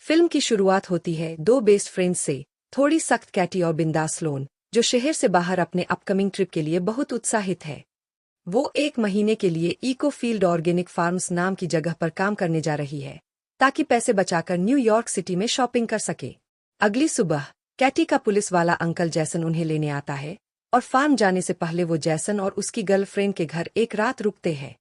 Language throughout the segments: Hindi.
फिल्म की शुरुआत होती है दो बेस्ट फ्रेंड्स से, थोड़ी सख्त कैटी और बिंदास स्लोन, जो शहर से बाहर अपने अपकमिंग ट्रिप के लिए बहुत उत्साहित है। वो एक महीने के लिए इको फील्ड ऑर्गेनिक फार्म्स नाम की जगह पर काम करने जा रही है, ताकि पैसे बचाकर न्यूयॉर्क सिटी में शॉपिंग कर सके। अगली सुबह कैटी का पुलिस वाला अंकल जैसन उन्हें लेने आता है, और फार्म जाने से पहले वो जैसन और उसकी गर्लफ्रेंड के घर एक रात रुकते हैं।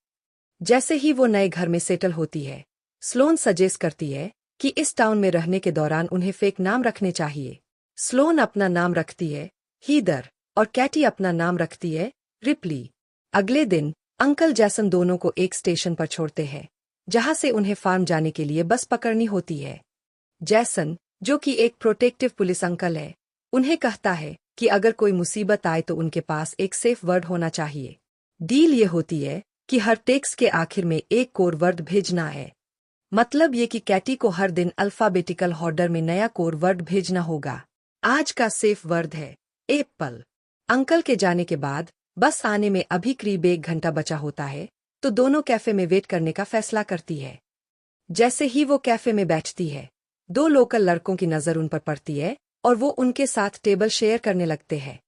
जैसे ही वो नए घर में सेटल होती है, स्लोन सजेस्ट करती है कि इस टाउन में रहने के दौरान उन्हें फेक नाम रखने चाहिए। स्लोन अपना नाम रखती है हीदर, और कैटी अपना नाम रखती है रिपली। अगले दिन अंकल जैसन दोनों को एक स्टेशन पर छोड़ते हैं, जहां से उन्हें फार्म जाने के लिए बस पकड़नी होती है। जैसन, जो कि एक प्रोटेक्टिव पुलिस अंकल है, उन्हें कहता है कि अगर कोई मुसीबत आए तो उनके पास एक सेफ वर्ड होना चाहिए। डील ये होती है कि हर टेक्स्ट के आखिर में एक कोड वर्ड भेजना है। मतलब ये कि कैटी को हर दिन अल्फाबेटिकल ऑर्डर में नया कोड वर्ड भेजना होगा। आज का सेफ वर्ड है एप्पल। अंकल के जाने के बाद बस आने में अभी करीब 1 घंटा बचा होता है, तो दोनों कैफे में वेट करने का फैसला करती है। जैसे ही वो कैफे में बैठती है, दो लोकल लड़कों की नजर उन पर पड़ती है और वो उनके साथ टेबल शेयर करने लगते हैं।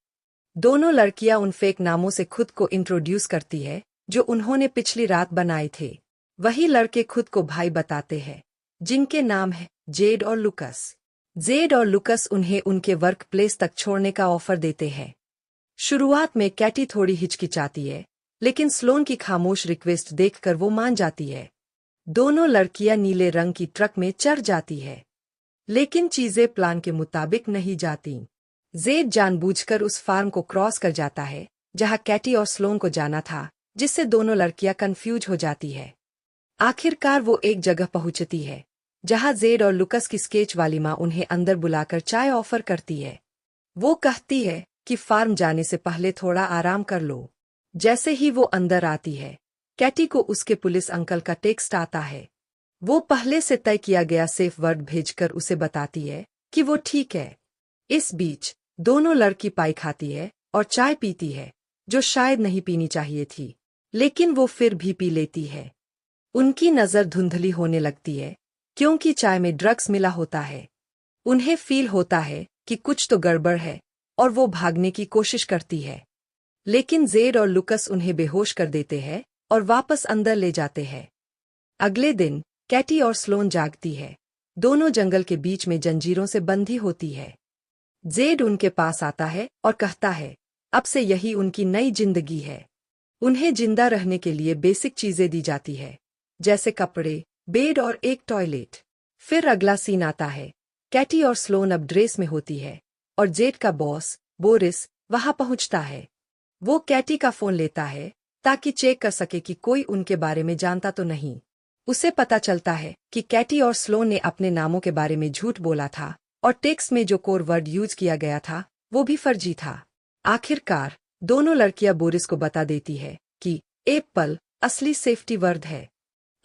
दोनों लड़कियां उन फेक नामों से खुद को इंट्रोड्यूस करती है जो उन्होंने पिछली रात बनाए थे। वही लड़के खुद को भाई बताते हैं, जिनके नाम है जेड और लुकस। जेड और लुकस उन्हें उनके वर्क प्लेस तक छोड़ने का ऑफर देते हैं। शुरुआत में कैटी थोड़ी हिचकिचाती है, लेकिन स्लोन की खामोश रिक्वेस्ट देखकर वो मान जाती है। दोनों लड़कियां नीले रंग की ट्रक में चढ़ जाती है, लेकिन चीजें प्लान के मुताबिक नहीं जाती। जेड जानबूझकर उस फार्म को क्रॉस कर जाता है जहां कैटी और स्लोन को जाना था, जिससे दोनों लड़कियां कंफ्यूज हो जाती है। आखिरकार वो एक जगह पहुंचती है जहां जेड और लुकस की स्केच वाली मां उन्हें अंदर बुलाकर चाय ऑफर करती है। वो कहती है कि फार्म जाने से पहले थोड़ा आराम कर लो। जैसे ही वो अंदर आती है, कैटी को उसके पुलिस अंकल का टेक्स्ट आता है। वो पहले से तय किया गया सेफ वर्ड भेजकर उसे बताती है कि वो ठीक है। इस बीच दोनों लड़की पाई खाती है और चाय पीती है, जो शायद नहीं पीनी चाहिए थी, लेकिन वो फिर भी पी लेती है। उनकी नजर धुंधली होने लगती है, क्योंकि चाय में ड्रग्स मिला होता है। उन्हें फील होता है कि कुछ तो गड़बड़ है, और वो भागने की कोशिश करती है, लेकिन जेड और लुकस उन्हें बेहोश कर देते हैं और वापस अंदर ले जाते हैं। अगले दिन कैटी और स्लोन जागती है। दोनों जंगल के बीच में जंजीरों से बंधी होती है। जेड उनके पास आता है और कहता है अब से यही उनकी नई जिंदगी है। उन्हें जिंदा रहने के लिए बेसिक चीजें दी जाती है, जैसे कपड़े, बेड और एक टॉयलेट। फिर अगला सीन आता है। कैटी और स्लोन अब ड्रेस में होती है, और जेड का बॉस बोरिस वहां पहुंचता है। वो कैटी का फोन लेता है ताकि चेक कर सके कि कोई उनके बारे में जानता तो नहीं। उसे पता चलता है कि कैटी और स्लोन ने अपने नामों के बारे में झूठ बोला था, और टेक्स्ट में जो कोर वर्ड यूज किया गया था वो भी फर्जी था। आखिरकार दोनों लड़कियां बोरिस को बता देती है कि एप्पल असली सेफ्टी वर्ड है।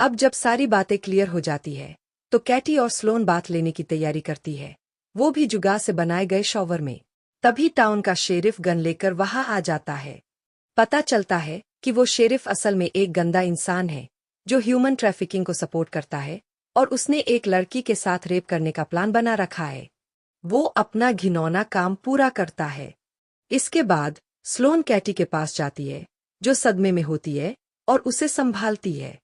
अब जब सारी बातें क्लियर हो जाती है, तो कैटी और स्लोन बात लेने की तैयारी करती है, वो भी जुगाड़ से बनाए गए शॉवर में। तभी टाउन का शेरिफ गन लेकर वहां आ जाता है। पता चलता है कि वो शेरिफ असल में एक गंदा इंसान है, जो ह्यूमन ट्रैफिकिंग को सपोर्ट करता है, और उसने एक लड़की के साथ रेप करने का प्लान बना रखा है। वो अपना घिनौना काम पूरा करता है। इसके बाद स्लोन कैटी के पास जाती है, जो सदमे में होती है, और उसे संभालती है।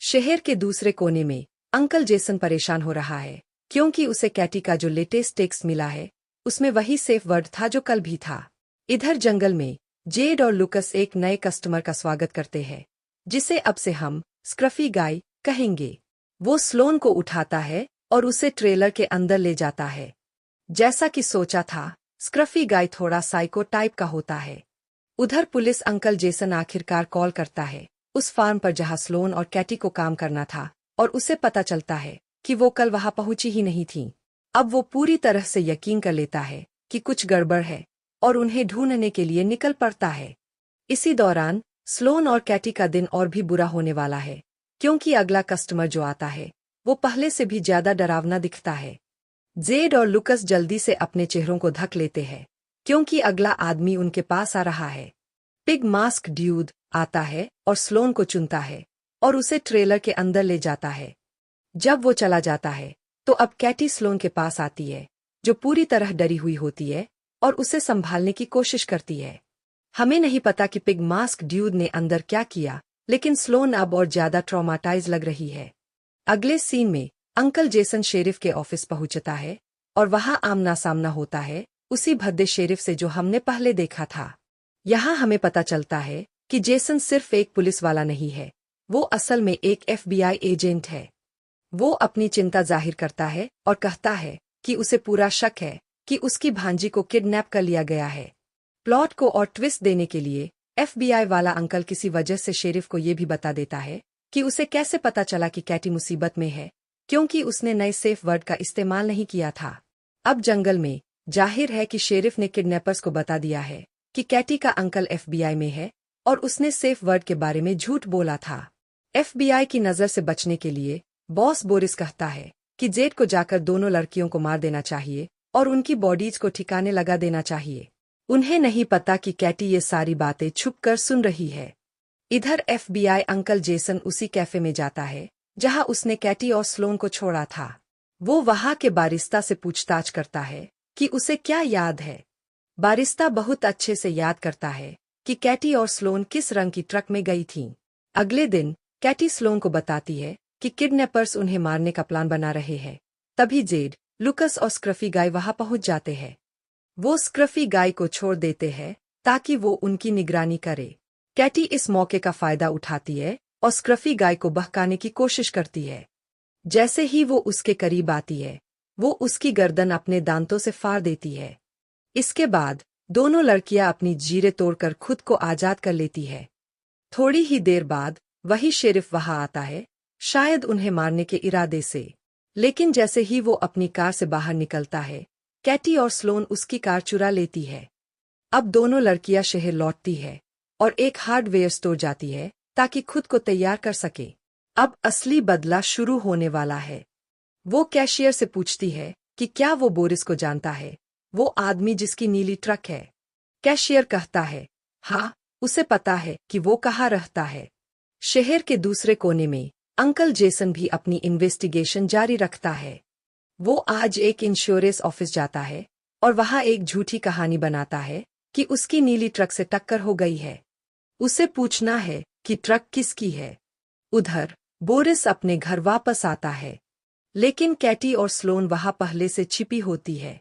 शहर के दूसरे कोने में अंकल जेसन परेशान हो रहा है, क्योंकि उसे कैटी का जो लेटेस्ट टेक्स्ट मिला है उसमें वही सेफ वर्ड था जो कल भी था। इधर जंगल में जेड और लुकस एक नए कस्टमर का स्वागत करते हैं, जिसे अब से हम स्क्रफी गाय कहेंगे। वो स्लोन को उठाता है और उसे ट्रेलर के अंदर ले जाता है। जैसा कि सोचा था, स्क्रफी गाय थोड़ा साइको टाइप का होता है। उधर पुलिस अंकल जेसन आखिरकार कॉल करता है उस फार्म पर जहां स्लोन और कैटी को काम करना था, और उसे पता चलता है कि वो कल वहां पहुंची ही नहीं थी। अब वो पूरी तरह से यकीन कर लेता है कि कुछ गड़बड़ है, और उन्हें ढूंढने के लिए निकल पड़ता है। इसी दौरान स्लोन और कैटी का दिन और भी बुरा होने वाला है, क्योंकि अगला कस्टमर जो आता है वो पहले से भी ज्यादा डरावना दिखता है। जेड और लुकस जल्दी से अपने चेहरों को ढक लेते हैं, क्योंकि अगला आदमी उनके पास आ रहा है। पिग मास्क ड्यूड आता है और स्लोन को चुनता है और उसे ट्रेलर के अंदर ले जाता है। जब वो चला जाता है, तो अब कैटी स्लोन के पास आती है, जो पूरी तरह डरी हुई होती है और उसे संभालने की कोशिश करती है। हमें नहीं पता कि पिग मास्क ड्यूड ने अंदर क्या किया, लेकिन स्लोन अब और ज्यादा ट्रॉमाटाइज लग रही है। अगले सीन में अंकल जेसन शेरिफ के ऑफिस पहुंचता है और वहां आमना सामना होता है उसी भद्दे शेरिफ से जो हमने पहले देखा था। यहाँ हमें पता चलता है कि जेसन सिर्फ एक पुलिस वाला नहीं है, वो असल में एक FBI एजेंट है। वो अपनी चिंता जाहिर करता है और कहता है कि उसे पूरा शक है कि उसकी भांजी को किडनैप कर लिया गया है। प्लॉट को और ट्विस्ट देने के लिए FBI वाला अंकल किसी वजह से शेरिफ को ये भी बता देता है कि उसे कैसे पता चला कि कैटी मुसीबत में है, क्योंकि उसने नए सेफ वर्ड का इस्तेमाल नहीं किया था। अब जंगल में जाहिर है कि शेरिफ ने किडनैपर्स को बता दिया है कि कैटी का अंकल FBI में है और उसने सेफ वर्ड के बारे में झूठ बोला था। FBI की नज़र से बचने के लिए बॉस बोरिस कहता है कि जेड को जाकर दोनों लड़कियों को मार देना चाहिए और उनकी बॉडीज को ठिकाने लगा देना चाहिए। उन्हें नहीं पता कि कैटी ये सारी बातें छुपकर सुन रही है। इधर FBI अंकल जेसन उसी कैफे में जाता है जहां उसने कैटी और स्लोन को छोड़ा था। वो वहां के बारिस्ता से पूछताछ करता है कि उसे क्या याद है। बारिस्ता बहुत अच्छे से याद करता है कि कैटी और स्लोन किस रंग की ट्रक में गई थीं। अगले दिन कैटी स्लोन को बताती है कि किडनैपर्स उन्हें मारने का प्लान बना रहे हैं। तभी जेड, लुकस और स्क्रफी गाय वहां पहुंच जाते हैं। वो स्क्रफी गाय को छोड़ देते हैं ताकि वो उनकी निगरानी करे। कैटी इस मौके का फायदा उठाती है और स्क्रफी गाय को बहकाने की कोशिश करती है। जैसे ही वो उसके करीब आती है, वो उसकी गर्दन अपने दांतों से फाड़ देती है। इसके बाद दोनों लड़कियां अपनी जीरें तोड़कर खुद को आजाद कर लेती है। थोड़ी ही देर बाद वही शेरिफ वहां आता है, शायद उन्हें मारने के इरादे से। लेकिन जैसे ही वो अपनी कार से बाहर निकलता है, कैटी और स्लोन उसकी कार चुरा लेती है। अब दोनों लड़कियां शहर लौटती है और एक हार्डवेयर स्टोर जाती है ताकि खुद को तैयार कर सके। अब असली बदला शुरू होने वाला है। वो कैशियर से पूछती है कि क्या वो बोरिस को जानता है, वो आदमी जिसकी नीली ट्रक है। कैशियर कहता है, हाँ, उसे पता है कि वो कहाँ रहता है। शहर के दूसरे कोने में अंकल जेसन भी अपनी इन्वेस्टिगेशन जारी रखता है। वो आज एक इंश्योरेंस ऑफिस जाता है और वहां एक झूठी कहानी बनाता है कि उसकी नीली ट्रक से टक्कर हो गई है। उसे पूछना है कि ट्रक किसकी है। उधर बोरिस अपने घर वापस आता है, लेकिन कैटी और स्लोन वहां पहले से छिपी होती है।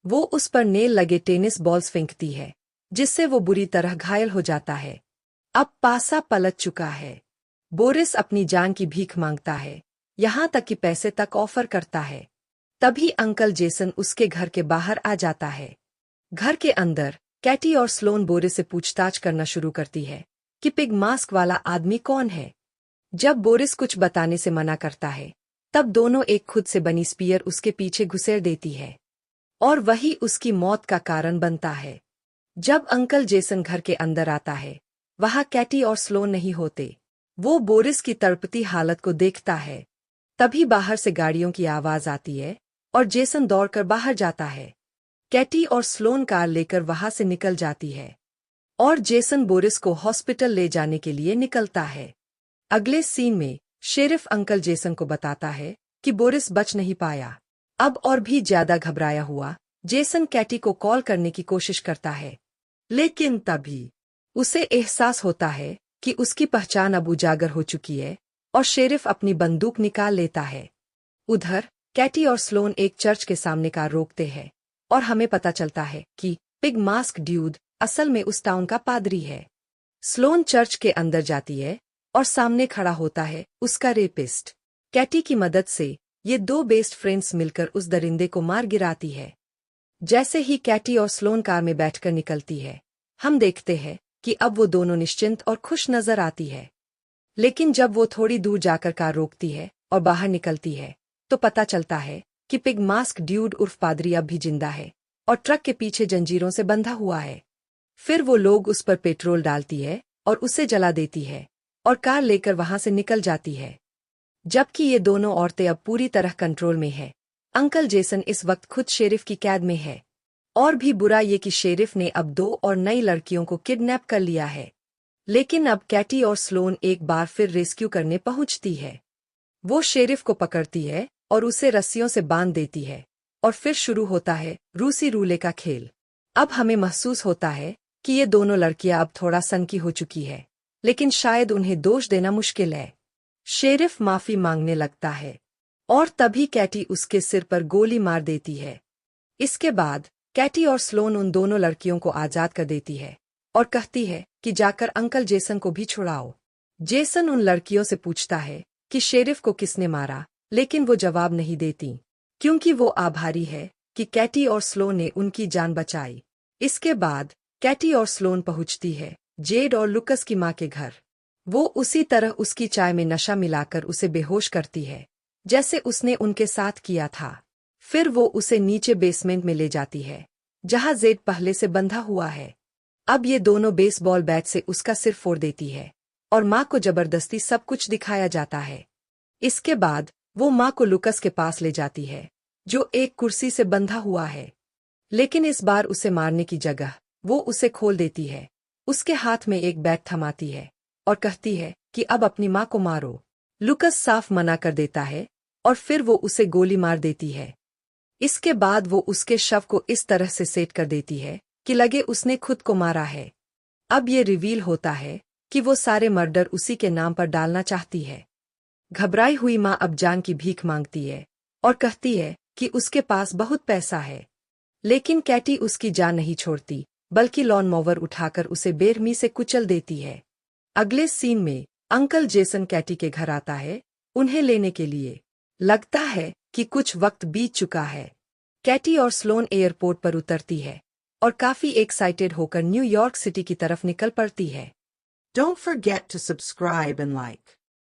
वो उस पर नेल लगे टेनिस बॉल्स फेंकती है, जिससे वो बुरी तरह घायल हो जाता है। अब पासा पलट चुका है। बोरिस अपनी जान की भीख मांगता है, यहाँ तक कि पैसे तक ऑफर करता है। तभी अंकल जेसन उसके घर के बाहर आ जाता है। घर के अंदर कैटी और स्लोन बोरिस से पूछताछ करना शुरू करती है कि पिग मास्क वाला आदमी कौन है। जब बोरिस कुछ बताने से मना करता है, तब दोनों एक खुद से बनी स्पीयर उसके पीछे घुसेड़ देती है और वही उसकी मौत का कारण बनता है। जब अंकल जेसन घर के अंदर आता है, वहां कैटी और स्लोन नहीं होते। वो बोरिस की तड़पती हालत को देखता है। तभी बाहर से गाड़ियों की आवाज आती है और जेसन दौड़कर बाहर जाता है। कैटी और स्लोन कार लेकर वहां से निकल जाती है और जेसन बोरिस को हॉस्पिटल ले जाने के लिए निकलता है। अगले सीन में शेरिफ अंकल जेसन को बताता है कि बोरिस बच नहीं पाया। अब और भी ज्यादा घबराया हुआ जेसन कैटी को कॉल करने की कोशिश करता है, लेकिन तभी उसे एहसास होता है कि उसकी पहचान अब उजागर हो चुकी है और शेरिफ अपनी बंदूक निकाल लेता है। उधर कैटी और स्लोन एक चर्च के सामने कार रोकते हैं और हमें पता चलता है कि पिग मास्क ड्यूड असल में उस टाउन का पादरी है। स्लोन चर्च के अंदर जाती है और सामने खड़ा होता है उसका रेपिस्ट। कैटी की मदद से ये दो बेस्ट फ्रेंड्स मिलकर उस दरिंदे को मार गिराती है। जैसे ही कैटी और स्लोन कार में बैठकर निकलती है, हम देखते हैं कि अब वो दोनों निश्चिंत और खुश नजर आती है। लेकिन जब वो थोड़ी दूर जाकर कार रोकती है और बाहर निकलती है, तो पता चलता है कि पिग मास्क ड्यूड उर्फ पादरी अब भी जिंदा है और ट्रक के पीछे जंजीरों से बंधा हुआ है। फिर वो लोग उस पर पेट्रोल डालती है और उसे जला देती है और कार लेकर वहां से निकल जाती है। जबकि ये दोनों औरतें अब पूरी तरह कंट्रोल में है। अंकल जेसन इस वक्त खुद शेरिफ की कैद में है। और भी बुरा ये कि शेरिफ ने अब 2 और नई लड़कियों को किडनैप कर लिया है। लेकिन अब कैटी और स्लोन एक बार फिर रेस्क्यू करने पहुंचती है। वो शेरिफ को पकड़ती है और उसे रस्सियों से बांध देती है। और फिर शुरू होता है रूसी रूले का खेल। अब हमें महसूस होता है कि ये दोनों लड़कियां अब थोड़ा सनकी हो चुकी है, लेकिन शायद उन्हें दोष देना मुश्किल है। शेरिफ माफी मांगने लगता है और तभी कैटी उसके सिर पर गोली मार देती है। इसके बाद कैटी और स्लोन उन दोनों लड़कियों को आजाद कर देती है और कहती है कि जाकर अंकल जेसन को भी छुड़ाओ। जेसन उन लड़कियों से पूछता है कि शेरिफ को किसने मारा, लेकिन वो जवाब नहीं देती, क्योंकि वो आभारी है कि कैटी और स्लोन ने उनकी जान बचाई। इसके बाद कैटी और स्लोन पहुंचती है जेड और लुकस की मां के घर। वो उसी तरह उसकी चाय में नशा मिलाकर उसे बेहोश करती है, जैसे उसने उनके साथ किया था। फिर वो उसे नीचे बेसमेंट में ले जाती है, जहां जेड पहले से बंधा हुआ है। अब ये दोनों बेसबॉल बैट से उसका सिर फोड़ देती है और मां को जबरदस्ती सब कुछ दिखाया जाता है। इसके बाद वो मां को लुकस के पास ले जाती है, जो एक कुर्सी से बंधा हुआ है। लेकिन इस बार उसे मारने की जगह वो उसे खोल देती है। उसके हाथ में एक बैट थमाती है और कहती है कि अब अपनी मां को मारो। लुकस साफ मना कर देता है और फिर वो उसे गोली मार देती है। इसके बाद वो उसके शव को इस तरह से सेट कर देती है कि लगे उसने खुद को मारा है। अब ये रिवील होता है कि वो सारे मर्डर उसी के नाम पर डालना चाहती है। घबराई हुई मां अब जान की भीख मांगती है और कहती है कि उसके पास बहुत पैसा है। लेकिन कैटी उसकी जान नहीं छोड़ती, बल्कि लॉन मोवर उठाकर उसे बेरहमी से कुचल देती है। अगले सीन में अंकल जेसन कैटी के घर आता है उन्हें लेने के लिए। लगता है कि कुछ वक्त बीत चुका है। कैटी और स्लोन एयरपोर्ट पर उतरती है और काफी एक्साइटेड होकर न्यूयॉर्क सिटी की तरफ निकल पड़ती है। Don't forget to subscribe and like.